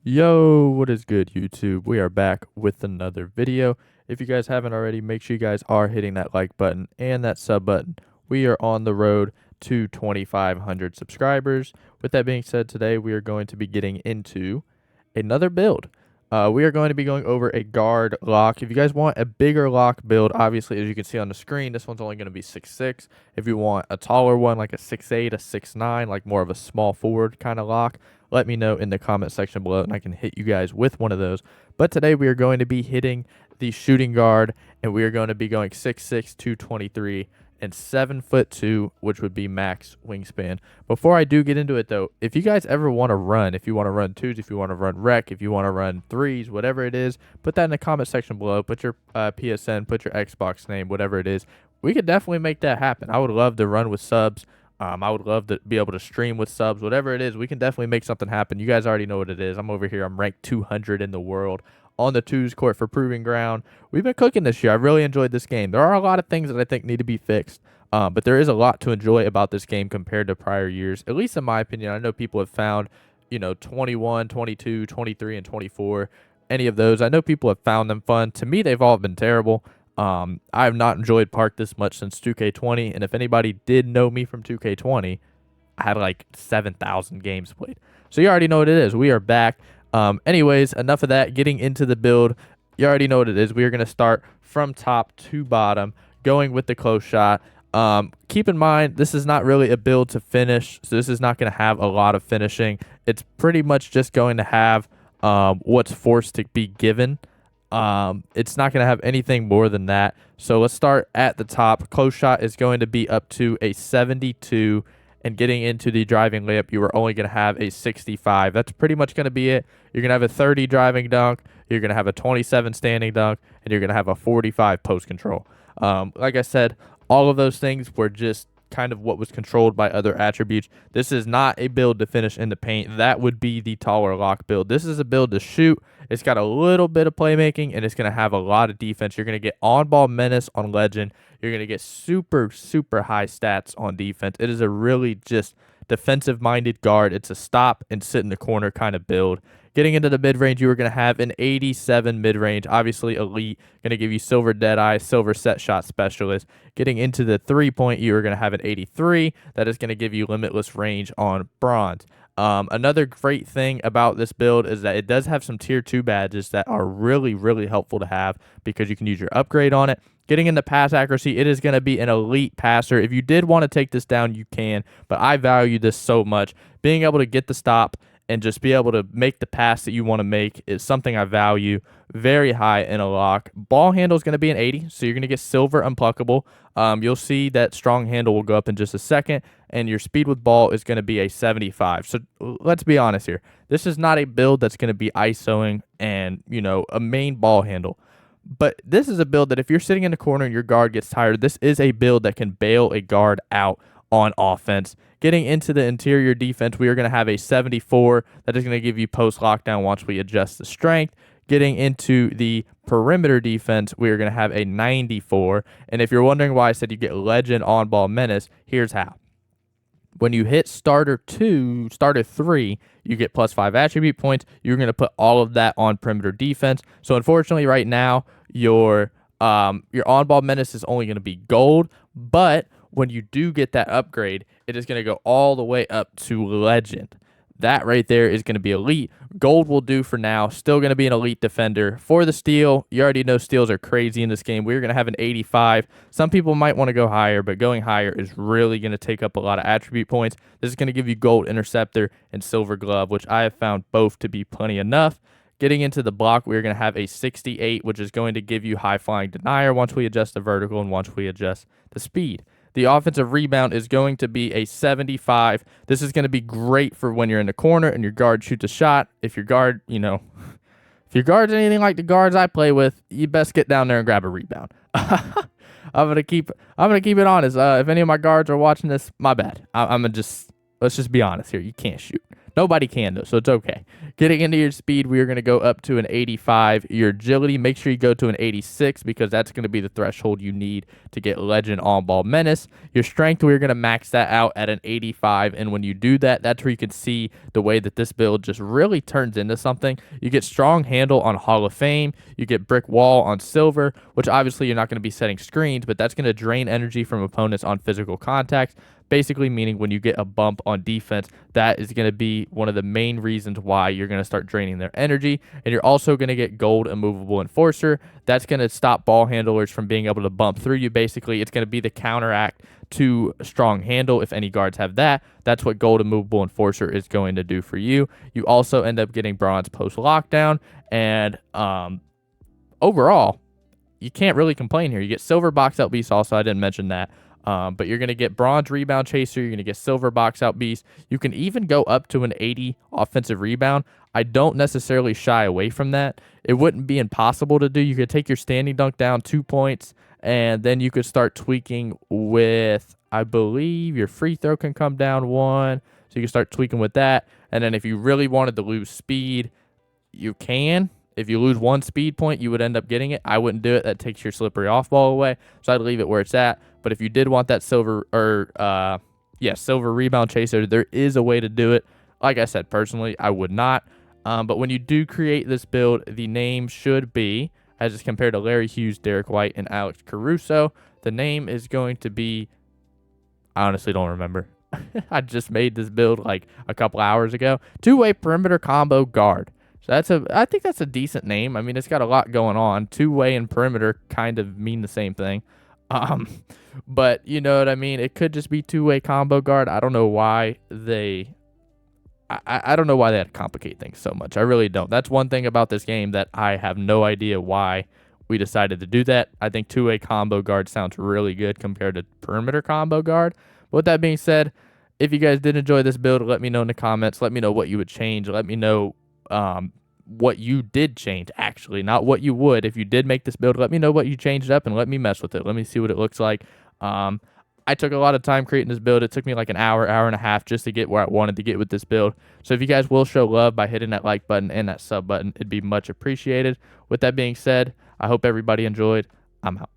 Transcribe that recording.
Yo, what is good, YouTube? We are back with another video. If you guys haven't already, make sure you guys are hitting that like button and that sub button. We are on the road to 2,500 subscribers. With that being said, today we are going to be getting into another build. We are going to be going over a guard lock. If you guys want a bigger lock build, obviously, as you can see on the screen, this one's only going to be 6'6". If you want a taller one, like a 6'8", a 6'9", like more of a small forward kind of lock, let me know in the comment section below and I can hit you guys with one of those. But today we are going to be hitting the shooting guard, and we are going to be going 6'6", 223, and 7'2", which would be max wingspan. Before I do get into it though, if you guys ever want to run, if you want to run twos, if you want to run rec, if you want to run threes, whatever it is, put that in the comment section below. Put your PSN, put your Xbox name, whatever it is. We could definitely make that happen. I would love to run with subs. I would love to be able to stream with subs, whatever it is. We can definitely make something happen. You guys already know what it is. I'm over here. I'm ranked 200 in the world on the twos court for Proving Ground. We've been cooking this year. I really enjoyed this game. There are a lot of things that I think need to be fixed, but there is a lot to enjoy about this game compared to prior years, at least in my opinion. I know people have found, 21, 22, 23, and 24, any of those. I know people have found them fun. To me, they've all been terrible. I have not enjoyed Park this much since 2K20, and if anybody did know me from 2K20, I had like 7,000 games played. So you already know what it is. We are back. Anyways, enough of that. Getting into the build, you already know what it is. We are going to start from top to bottom, going with the close shot. Keep in mind, this is not really a build to finish, so this is not going to have a lot of finishing. It's pretty much just going to have what's forced to be given. It's not going to have anything more than that. So let's start at the top. Close shot is going to be up to a 72, and getting into the driving layup, you are only going to have a 65. That's pretty much going to be it. You're going to have a 30 driving dunk, you're going to have a 27 standing dunk, and you're going to have a 45 post control. Like I said, all of those things were just kind of what was controlled by other attributes. This is not a build to finish in the paint. That would be the taller lock build. This is a build to shoot. It's got a little bit of playmaking, and it's going to have a lot of defense. You're going to get on-ball menace on legend. You're going to get super, super high stats on defense. It is a really just defensive-minded guard. It's a stop and sit in the corner kind of build. Getting into the mid-range, you are going to have an 87 mid-range, obviously elite, going to give you silver deadeye, silver set shot specialist. Getting into the three-point, you are going to have an 83. That is going to give you limitless range on bronze. Another great thing about this build is that it does have some tier 2 badges that are really, really helpful to have because you can use your upgrade on it. Getting into pass accuracy, it is going to be an elite passer. If you did want to take this down, you can, but I value this so much. Being able to get the stop and just be able to make the pass that you want to make is something I value very high in a lock. Ball handle is going to be an 80, so you're going to get silver unpluckable. You'll see that strong handle will go up in just a second, and your speed with ball is going to be a 75. So let's be honest here. This is not a build that's going to be ISOing and, a main ball handle. But this is a build that if you're sitting in the corner and your guard gets tired, this is a build that can bail a guard out on offense. Getting into the interior defense, we are going to have a 74. That is going to give you post lockdown once we adjust the strength. Getting into the perimeter defense, we are going to have a 94. And if you're wondering why I said you get legend on ball menace, here's how. When you hit starter 3, you get +5 attribute points. You're going to put all of that on perimeter defense. So unfortunately right now, your on-ball menace is only going to be gold, but when you do get that upgrade, it is going to go all the way up to legend. That right there is going to be elite. Gold will do for now. Still going to be an elite defender. For the steal, you already know steals are crazy in this game. We're going to have an 85. Some people might want to go higher, but going higher is really going to take up a lot of attribute points. This is going to give you gold interceptor and silver glove, which I have found both to be plenty enough. Getting into the block, we're going to have a 68, which is going to give you high flying denier once we adjust the vertical and once we adjust the speed. The offensive rebound is going to be a 75. This is going to be great for when you're in the corner and your guard shoots a shot. If your guard, if your guard's anything like the guards I play with, you best get down there and grab a rebound. I'm gonna keep it honest. If any of my guards are watching this, my bad. Let's just be honest here. You can't shoot. Nobody can though, so it's okay. Getting into your speed, we are going to go up to an 85. Your agility, make sure you go to an 86 because that's going to be the threshold you need to get legend on ball menace. Your strength, we're going to max that out at an 85, and when you do that, that's where you can see the way that this build just really turns into something. You get strong handle on Hall of Fame, you get brick wall on silver, which obviously you're not going to be setting screens, but that's going to drain energy from opponents on physical contacts. Basically meaning when you get a bump on defense, that is going to be one of the main reasons why you're going to start draining their energy. And you're also going to get gold immovable enforcer. That's going to stop ball handlers from being able to bump through you. Basically, it's going to be the counteract to strong handle. If any guards have that, that's what gold immovable enforcer is going to do for you. You also end up getting bronze post lockdown, and overall, you can't really complain here. You get silver box out beast also. I didn't mention that. But you're going to get bronze rebound chaser. You're going to get silver box out beast. You can even go up to an 80 offensive rebound. I don't necessarily shy away from that. It wouldn't be impossible to do. You could take your standing dunk down 2 points, and then you could start tweaking with, I believe, your free throw can come down 1. So you can start tweaking with that. And then if you really wanted to lose speed, you can. If you lose 1 speed point, you would end up getting it. I wouldn't do it. That takes your slippery off ball away. So I'd leave it where it's at. But if you did want that silver silver rebound chaser, there is a way to do it. Like I said, personally, I would not. But when you do create this build, the name should be, as it's compared to Larry Hughes, Derek White, and Alex Caruso, the name is going to be, I honestly don't remember. I just made this build like a couple hours ago. 2-way perimeter combo guard. So I think that's a decent name. I mean, it's got a lot going on. 2-way and perimeter kind of mean the same thing. But you know what I mean? It could just be 2-way combo guard. I don't know why I don't know why they had to complicate things so much. I really don't. That's one thing about this game that I have no idea why we decided to do that. I think 2-way combo guard sounds really good compared to perimeter combo guard. But with that being said, if you guys did enjoy this build, let me know in the comments. Let me know what you would change. Let me know what you did change, actually, not what you would. If you did make this build, let me know what you changed up and let me mess with it. Let me see what it looks like. I took a lot of time creating this build. It took me like an hour and a half just to get where I wanted to get with this build. So if you guys will show love by hitting that like button and that sub button, it'd be much appreciated. With that being said, I hope everybody enjoyed. I'm out.